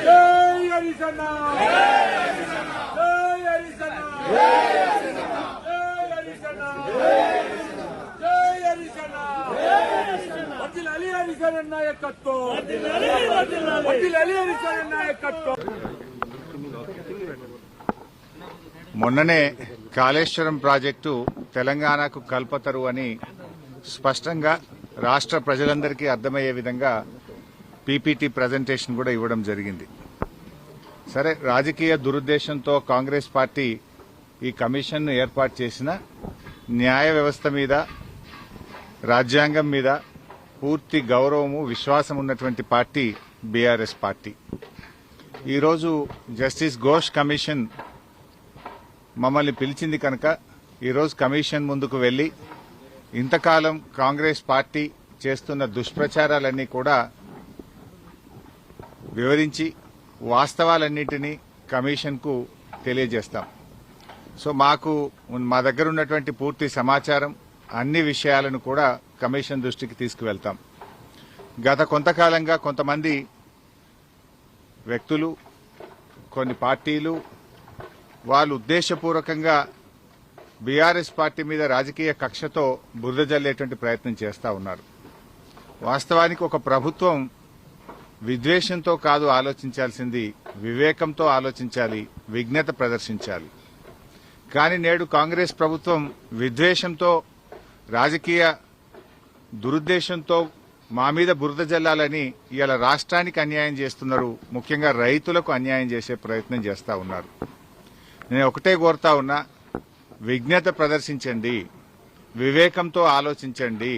జై హరిశన్న, జై హరిశన్న, జై హరిశన్న, జై హరిశన్న. వర్ధిల్లాలి హరిశన్న నాయకత్వం, వర్ధిల్లాలి హరిశన్న నాయకత్వం. మొన్ననే కాళేశ్వరం ప్రాజెక్టు తెలంగాణకు కల్పతరు అని స్పష్టంగా రాష్ట్ర ప్రజలందరికీ అర్థమయ్యే విధంగా పీపీటీ ప్రజెంటేషన్ కూడా ఇవ్వడం జరిగింది. సరే, రాజకీయ దురుద్దేశంతో కాంగ్రెస్ పార్టీ ఈ కమిషన్ను ఏర్పాటు చేసిన న్యాయ వ్యవస్థ మీద, రాజ్యాంగం మీద పూర్తి గౌరవము, విశ్వాసం ఉన్నటువంటి పార్టీ బీఆర్ఎస్ పార్టీ. ఈరోజు జస్టిస్ ఘోష్ కమిషన్ మమ్మల్ని పిలిచింది కనుక ఈరోజు కమిషన్ ముందుకు వెళ్లి ఇంతకాలం కాంగ్రెస్ పార్టీ చేస్తున్న దుష్ప్రచారాలన్నీ కూడా వివరించి వాస్తవాలన్నింటినీ కమిషన్కు తెలియజేస్తాం. సో మా దగ్గర ఉన్నటువంటి పూర్తి సమాచారం, అన్ని విషయాలను కూడా కమిషన్ దృష్టికి తీసుకువెళ్తాం. గత కొంతకాలంగా కొంతమంది వ్యక్తులు, కొన్ని పార్టీలు వాళ్ళు ఉద్దేశపూర్వకంగా బీఆర్ఎస్ పార్టీ మీద రాజకీయ కక్షతో బురద జల్లేటువంటి ప్రయత్నం చేస్తా ఉన్నారు. వాస్తవానికి ఒక ప్రభుత్వం విద్వేషంతో కాదు ఆలోచించాల్సింది, వివేకంతో ఆలోచించాలి, విజ్ఞత ప్రదర్శించాలి. కానీ నేడు కాంగ్రెస్ ప్రభుత్వం విద్వేషంతో, రాజకీయ దురుద్దేశంతో మా మీద బురద జల్లాలని ఇవాళ రాష్ట్రానికి అన్యాయం చేస్తున్నారు. ముఖ్యంగా రైతులకు అన్యాయం చేసే ప్రయత్నం చేస్తా ఉన్నారు. నేను ఒకటే కోరుతా ఉన్నా, విజ్ఞత ప్రదర్శించండి, వివేకంతో ఆలోచించండి.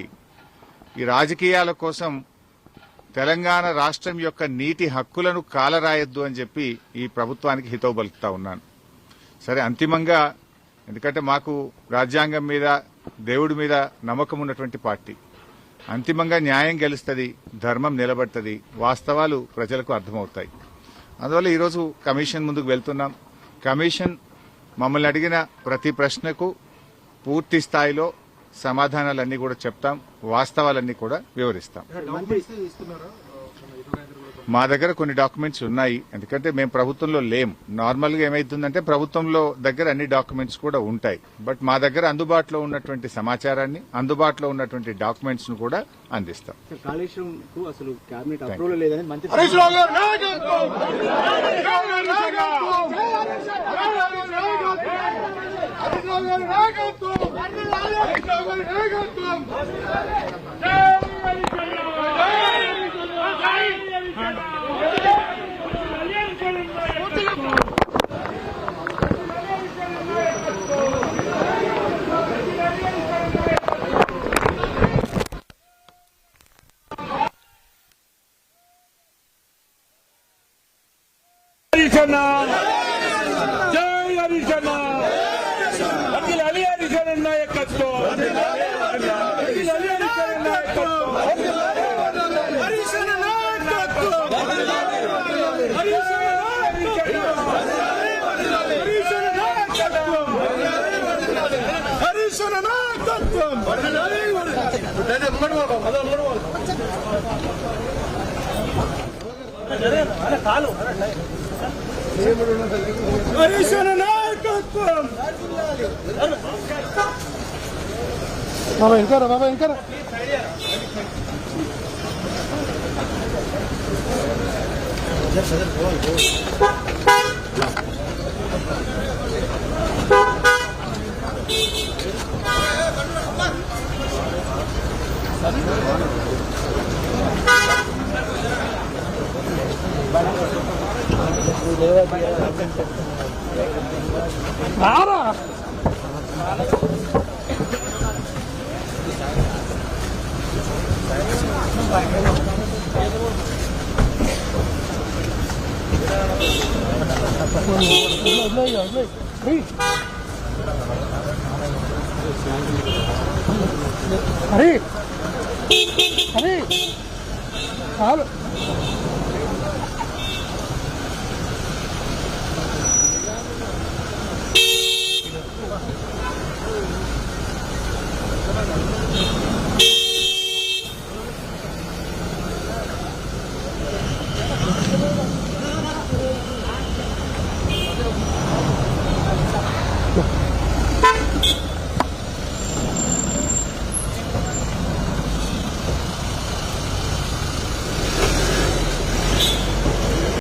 ఈ రాజకీయాల కోసం తెలంగాణ రాష్ట్రం యొక్క నీటి హక్కులను కాలరాయొద్దు అని చెప్పి ఈ ప్రభుత్వానికి హితవు పలుకుతా ఉన్నాను. సరే, అంతిమంగా ఎందుకంటే మాకు రాజ్యాంగం మీద, దేవుడి మీద నమ్మకం ఉన్నటువంటి పార్టీ, అంతిమంగా న్యాయం గెలుస్తుంది, ధర్మం నిలబడుతుంది, వాస్తవాలు ప్రజలకు అర్థమవుతాయి. అందువల్ల ఈరోజు కమిషన్ ముందుకు వెళ్తున్నాం. కమిషన్ మమ్మల్ని అడిగిన ప్రతి ప్రశ్నకు పూర్తి స్థాయిలో సమాధానాలన్నీ కూడా చెప్తాం, వాస్తవాలన్నీ కూడా వివరిస్తాం. మా దగ్గర కొన్ని డాక్యుమెంట్స్ ఉన్నాయి, ఎందుకంటే మేము ప్రభుత్వంలో లేం. నార్మల్ గా ఏమైతుందంటే ప్రభుత్వంలో దగ్గర అన్ని డాక్యుమెంట్స్ కూడా ఉంటాయి. బట్ మా దగ్గర అందుబాటులో ఉన్నటువంటి సమాచారాన్ని, అందుబాటులో ఉన్నటువంటి డాక్యుమెంట్స్ ను కూడా అందిస్తాం. హరిశన్న, జై హరిశన్న, వర్ధిల్లాలి హరిశన్న నాయకత్వం, వర్ధిల్లాలి హరిశన్న నాయకత్వం, హరిశన్న నాయకత్వం, హరిశన్న నాయకత్వం, హరిశన్న నాయకత్వం. హరిశన్న నాయకత్వం. బాబా ఇంకారా, బాబా ఇంకారా. అరే అరే చాలు.